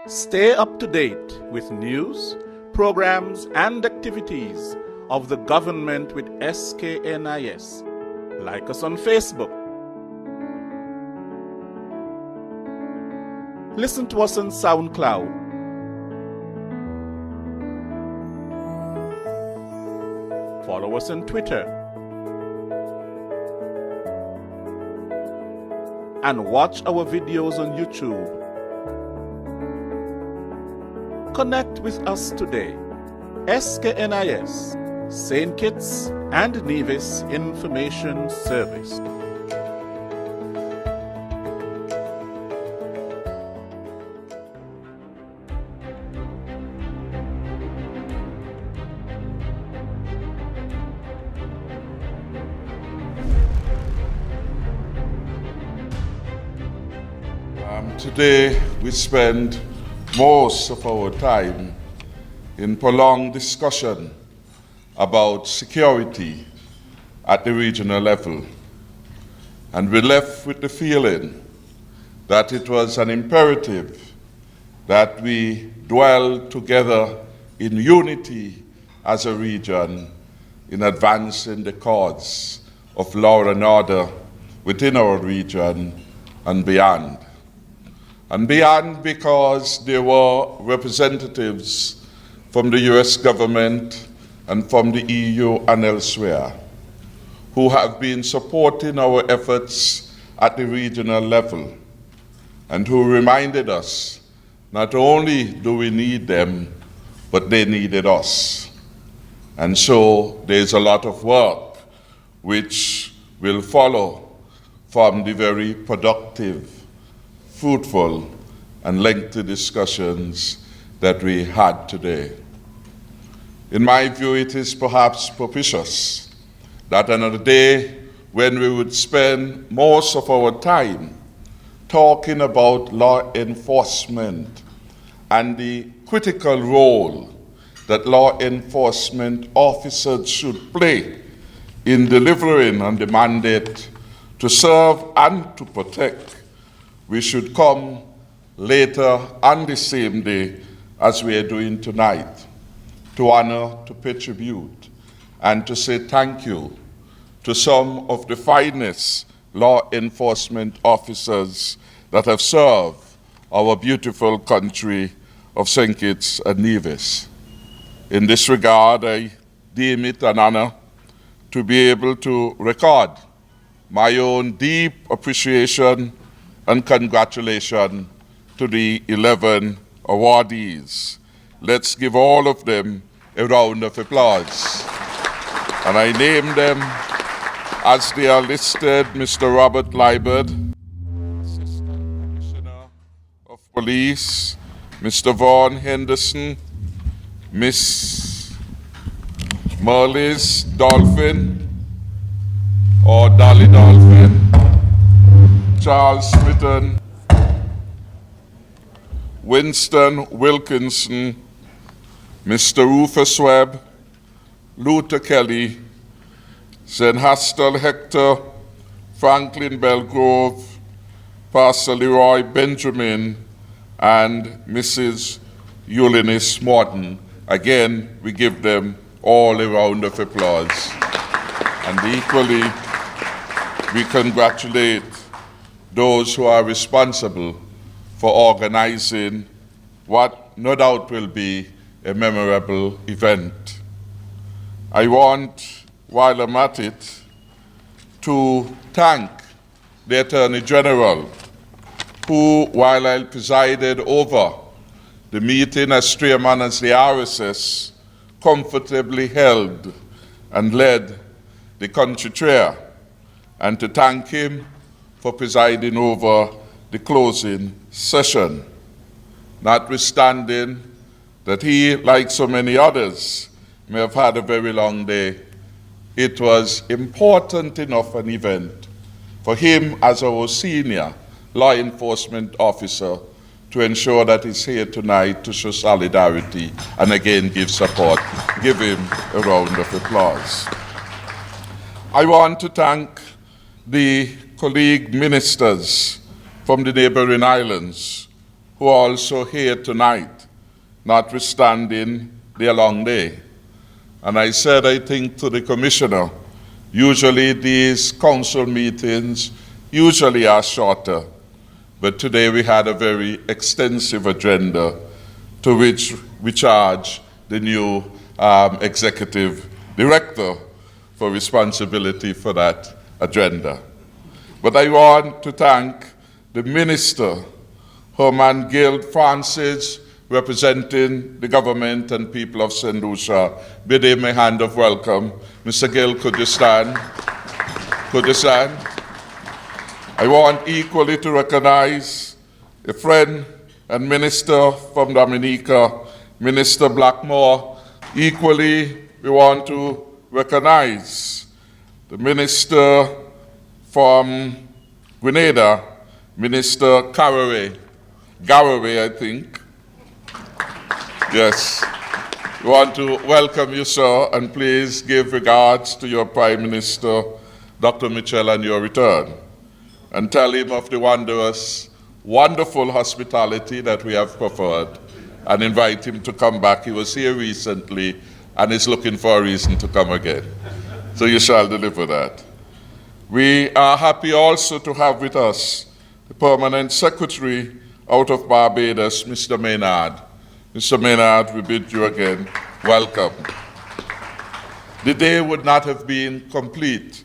Stay up to date with news, programs, and activities of the government with SKNIS. Like us on Facebook. Listen to us on SoundCloud. Follow us on Twitter. And watch our videos on YouTube. Connect with us today. SKNIS, St. Kitts and Nevis Information Service. Today we spend most of our time in prolonged discussion about security at the regional level. And we left with the feeling that it was an imperative that we dwell together in unity as a region in advancing the cause of law and order within our region and beyond. And beyond, because there were representatives from the US government and from the EU and elsewhere who have been supporting our efforts at the regional level and who reminded us not only do we need them, but they needed us. And so there's a lot of work which will follow from the very productive, fruitful, and lengthy discussions that we had today. In my view, it is perhaps propitious that another day when we would spend most of our time talking about law enforcement and the critical role that law enforcement officers should play in delivering on the mandate to serve and to protect, we should come later on the same day as we are doing tonight to honor, to pay tribute, and to say thank you to some of the finest law enforcement officers that have served our beautiful country of St. Kitts and Nevis. In this regard, I deem it an honor to be able to record my own deep appreciation and congratulations to the 11 awardees. Let's give all of them a round of applause. And I name them as they are listed: Mr. Robert Liebert, Assistant Commissioner of Police, Mr. Vaughn Henderson, Miss Merlis Dolphin, or Dolly Dolphin, Charles Smitten, Winston Wilkinson, Mr. Rufus Webb, Luther Kelly, St. Hastel Hector, Franklin Belgrove, Pastor Leroy Benjamin, and Mrs. Eunice Morton. Again, we give them all a round of applause. And equally, we congratulate those who are responsible for organizing what no doubt will be a memorable event. I want, while I'm at it, to thank the Attorney General, who, while I presided over the meeting as chairman as the RSS, comfortably held and led the country chair, and to thank him for presiding over the closing session. Notwithstanding that he, like so many others, may have had a very long day, it was important enough an event for him as our senior law enforcement officer to ensure that he's here tonight to show solidarity and again give support. Give him a round of applause. I want to thank the colleague ministers from the neighboring islands who are also here tonight, notwithstanding their long day. And I said, I think, to the Commissioner, usually these council meetings usually are shorter, but today we had a very extensive agenda to which we charge the new executive director for responsibility for that agenda. But I want to thank the Minister, Herman Guild Francis, representing the government and people of St. Lucia. Bid him a hand of welcome. Mr. Gill, could you stand? Could you stand? I want equally to recognize a friend and minister from Dominica, Minister Blackmore. Equally, we want to recognize the minister from Grenada, Minister Garraway, I think. Yes. We want to welcome you, sir, and please give regards to your Prime Minister, Dr. Mitchell, on your return, and tell him of the wonderful hospitality that we have preferred, and invite him to come back. He was here recently and is looking for a reason to come again. So you shall deliver that. We are happy also to have with us the Permanent Secretary out of Barbados, Mr. Maynard. Mr. Maynard, we bid you again welcome. The day would not have been complete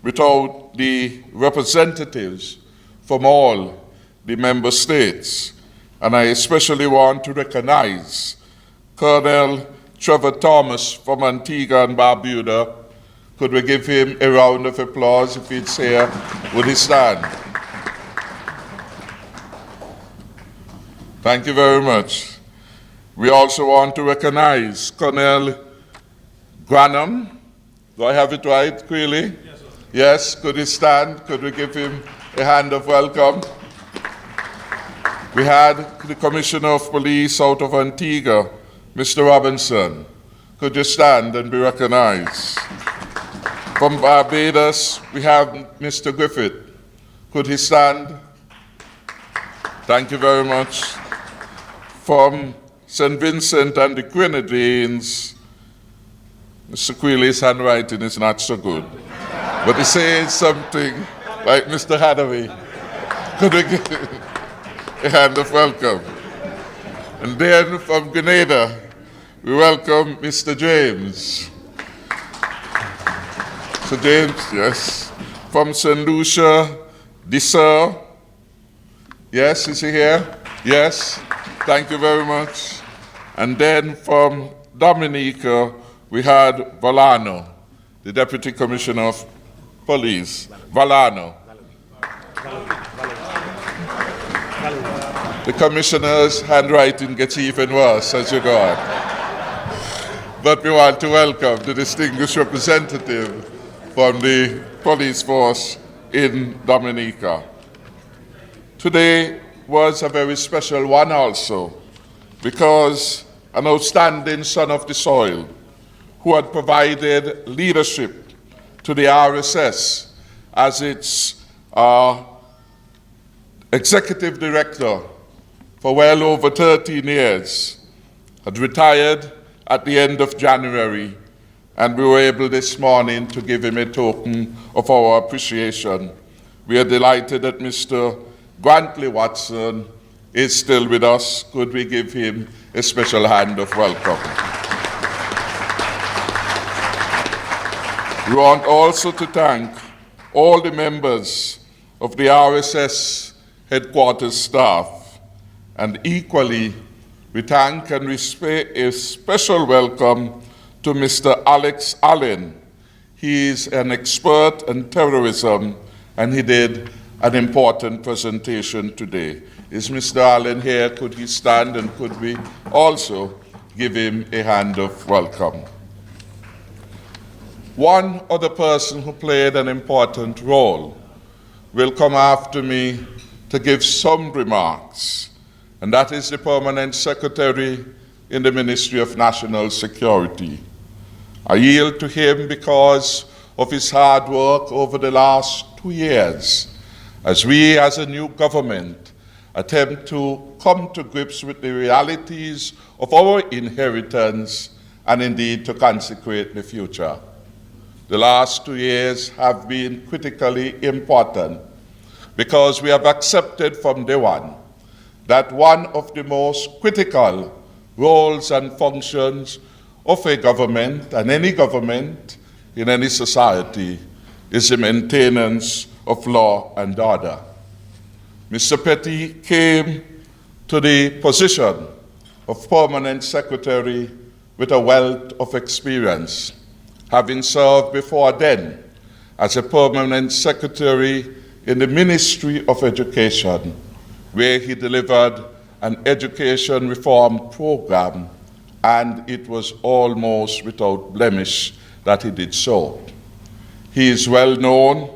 without the representatives from all the member states. And I especially want to recognize Colonel Trevor Thomas from Antigua and Barbuda. Could we give him a round of applause if he's here? Would he stand? Thank you very much. We also want to recognize Colonel Granham. Do I have it right, Queely? Yes, sir. Yes, could he stand? Could we give him a hand of welcome? We had the Commissioner of Police out of Antigua, Mr. Robinson. Could you stand and be recognized? From Barbados, we have Mr. Griffith. Could he stand? Thank you very much. From St. Vincent and the Grenadines, Mr. Queely's handwriting is not so good, but he says something like Mr. Hathaway. Could we give him a hand of welcome? And then from Grenada, we welcome Mr. James. Mr. James, yes. From St. Lucia, Disseur. Yes, is he here? Yes. Thank you very much. And then from Dominica, we had Valano, the Deputy Commissioner of Police. Valano. The Commissioner's handwriting gets even worse as you go on. But we want to welcome the distinguished representative from the police force in Dominica. Today was a very special one also, because an outstanding son of the soil who had provided leadership to the RSS as its executive director for well over 13 years, had retired at the end of January, and we were able this morning to give him a token of our appreciation. We are delighted that Mr. Grantley Watson is still with us. Could we give him a special hand of welcome? We want also to thank all the members of the RSS headquarters staff, and equally we thank and we pay a special welcome to Mr. Alex Allen. He is an expert in terrorism, and he did an important presentation today. Is Mr. Allen here? Could he stand, and could we also give him a hand of welcome? One other person who played an important role will come after me to give some remarks, and that is the Permanent Secretary in the Ministry of National Security. I yield to him because of his hard work over the last 2 years, as we as a new government attempt to come to grips with the realities of our inheritance and indeed to consecrate the future. The last 2 years have been critically important because we have accepted from day one that one of the most critical roles and functions of a government and any government in any society is the maintenance of law and order. Mr. Petty came to the position of Permanent Secretary with a wealth of experience, having served before then as a Permanent Secretary in the Ministry of Education, where he delivered an education reform program, and it was almost without blemish that he did so. He is well known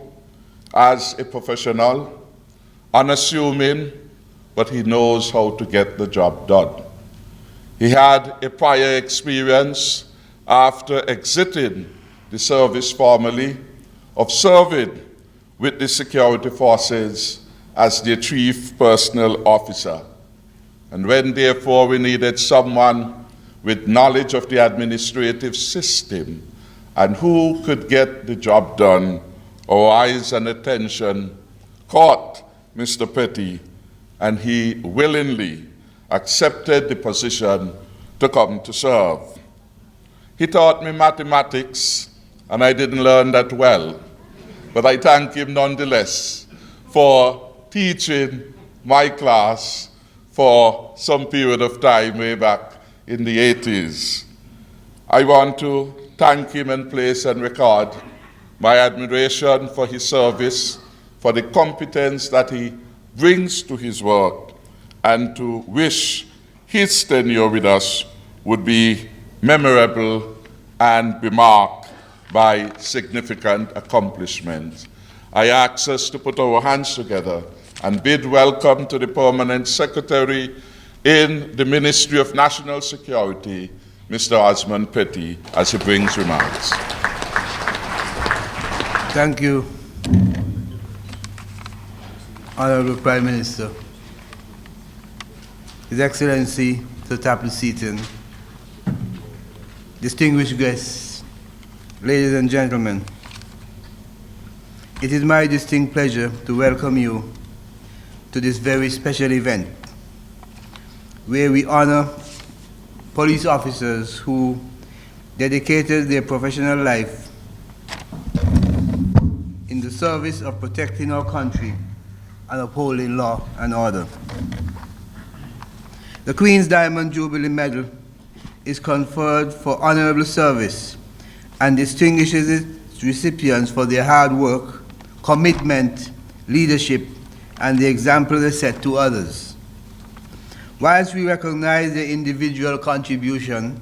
as a professional, unassuming, but he knows how to get the job done. He had a prior experience after exiting the service formally of serving with the security forces as their chief personnel officer. And when therefore we needed someone with knowledge of the administrative system and who could get the job done, our eyes and attention caught Mr. Petty, and he willingly accepted the position to come to serve. He taught me mathematics, and I didn't learn that well, but I thank him nonetheless for teaching my class for some period of time way back in the 80s. I want to thank him and place and record my admiration for his service, for the competence that he brings to his work, and to wish his tenure with us would be memorable and be marked by significant accomplishments. I ask us to put our hands together and bid welcome to the Permanent Secretary in the Ministry of National Security, Mr. Osmond Petty, as he brings remarks. Thank you, Honorable Prime Minister. His Excellency Sir Tapley Seaton, distinguished guests, ladies and gentlemen, it is my distinct pleasure to welcome you to this very special event where we honor police officers who dedicated their professional life in the service of protecting our country and upholding law and order. The Queen's Diamond Jubilee Medal is conferred for honorable service and distinguishes its recipients for their hard work, commitment, leadership, and the example they set to others. Whilst we recognize their individual contribution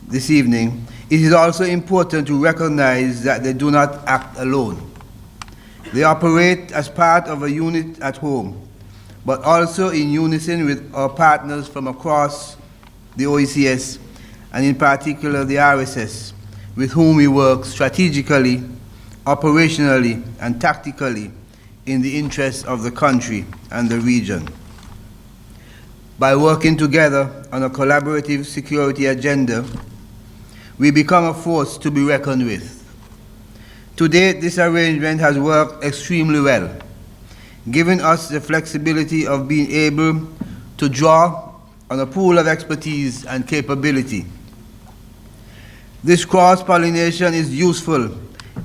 this evening, it is also important to recognize that they do not act alone. They operate as part of a unit at home, but also in unison with our partners from across the OECS, and in particular the RSS, with whom we work strategically, operationally, and tactically in the interests of the country and the region. By working together on a collaborative security agenda, we become a force to be reckoned with. To date, this arrangement has worked extremely well, giving us the flexibility of being able to draw on a pool of expertise and capability. This cross-pollination is useful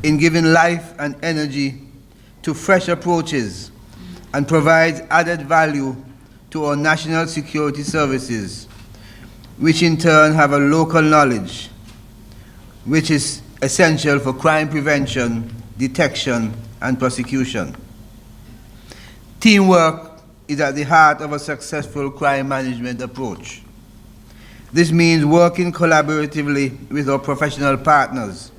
in giving life and energy to fresh approaches and provides added value to our national security services, which in turn have a local knowledge, which is essential for crime prevention, detection, and prosecution. Teamwork is at the heart of a successful crime management approach. This means working collaboratively with our professional partners,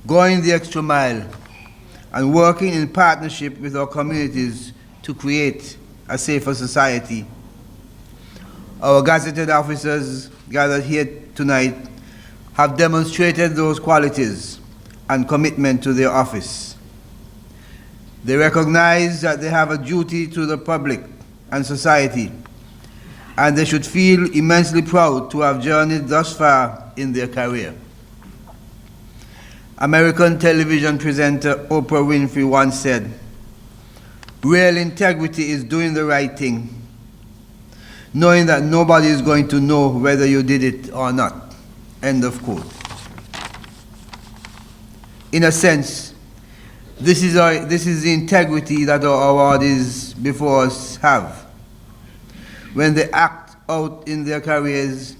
going the extra mile, and working in partnership with our communities to create a safer society. Our gazetted officers gathered here tonight have demonstrated those qualities and commitment to their office. They recognize that they have a duty to the public and society, and they should feel immensely proud to have journeyed thus far in their career. American television presenter Oprah Winfrey once said, "Real integrity is doing the right thing, knowing that nobody is going to know whether you did it or not." End of quote. In a sense, this is the integrity that our awardees before us have. When they act out in their careers,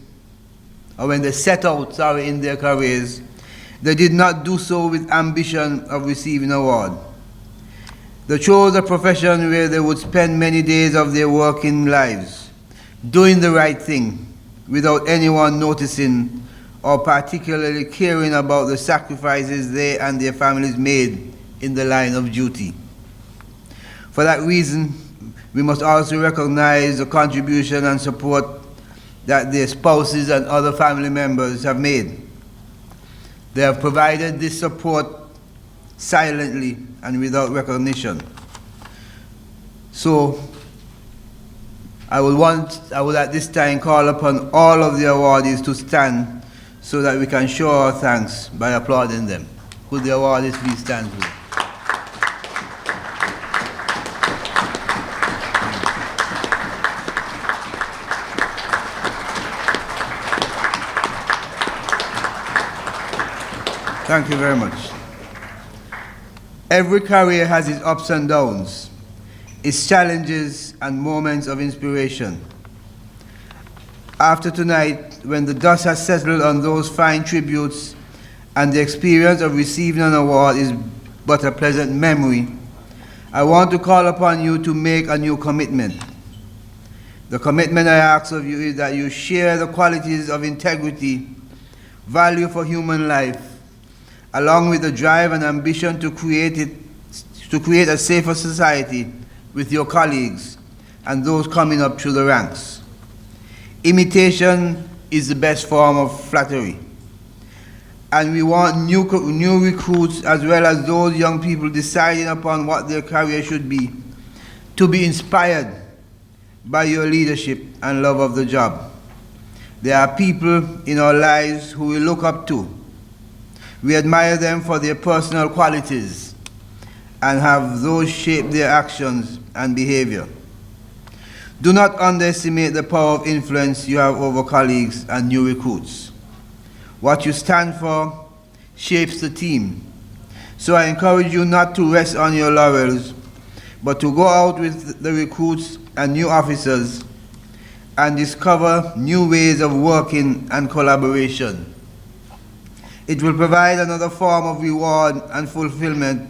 or when they set out, in their careers, they did not do so with ambition of receiving an award. They chose a profession where they would spend many days of their working lives doing the right thing without anyone noticing or particularly caring about the sacrifices they and their families made in the line of duty. For that reason, we must also recognize the contribution and support that their spouses and other family members have made. They have provided this support silently and without recognition. So, I would at this time call upon all of the awardees to stand so that we can show our thanks by applauding them. Could the awardees please stand, please? Thank you very much. Every career has its ups and downs, its challenges and moments of inspiration. After tonight, when the dust has settled on those fine tributes and the experience of receiving an award is but a pleasant memory, I want to call upon you to make a new commitment. The commitment I ask of you is that you share the qualities of integrity, value for human life, along with the drive and ambition to create a safer society with your colleagues and those coming up through the ranks. Imitation is the best form of flattery. And we want new recruits, as well as those young people deciding upon what their career should be, to be inspired by your leadership and love of the job. There are people in our lives who we look up to. We admire them for their personal qualities and have those shape their actions and behavior. Do not underestimate the power of influence you have over colleagues and new recruits. What you stand for shapes the team. So I encourage you not to rest on your laurels, but to go out with the recruits and new officers and discover new ways of working and collaboration. It will provide another form of reward and fulfillment,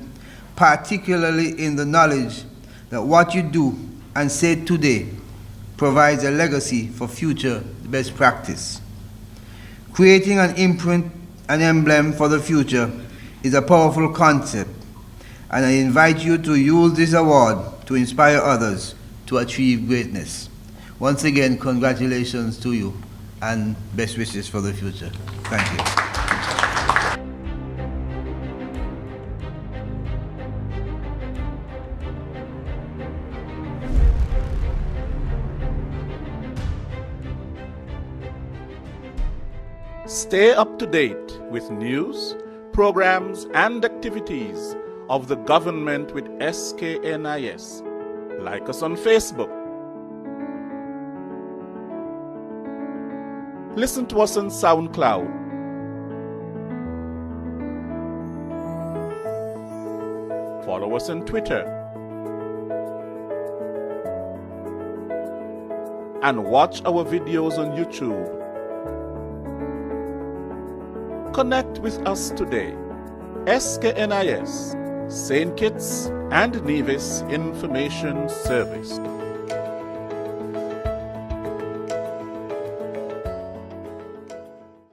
particularly in the knowledge that what you do and say today provides a legacy for future best practice. Creating an imprint, an emblem for the future is a powerful concept, and I invite you to use this award to inspire others to achieve greatness. Once again, congratulations to you and best wishes for the future. Thank you. Stay up to date with news, programs, and activities of the government with SKNIS. Like us on Facebook. Listen to us on SoundCloud. Follow us on Twitter. And watch our videos on YouTube. Connect with us today. SKNIS, St. Kitts and Nevis Information Service.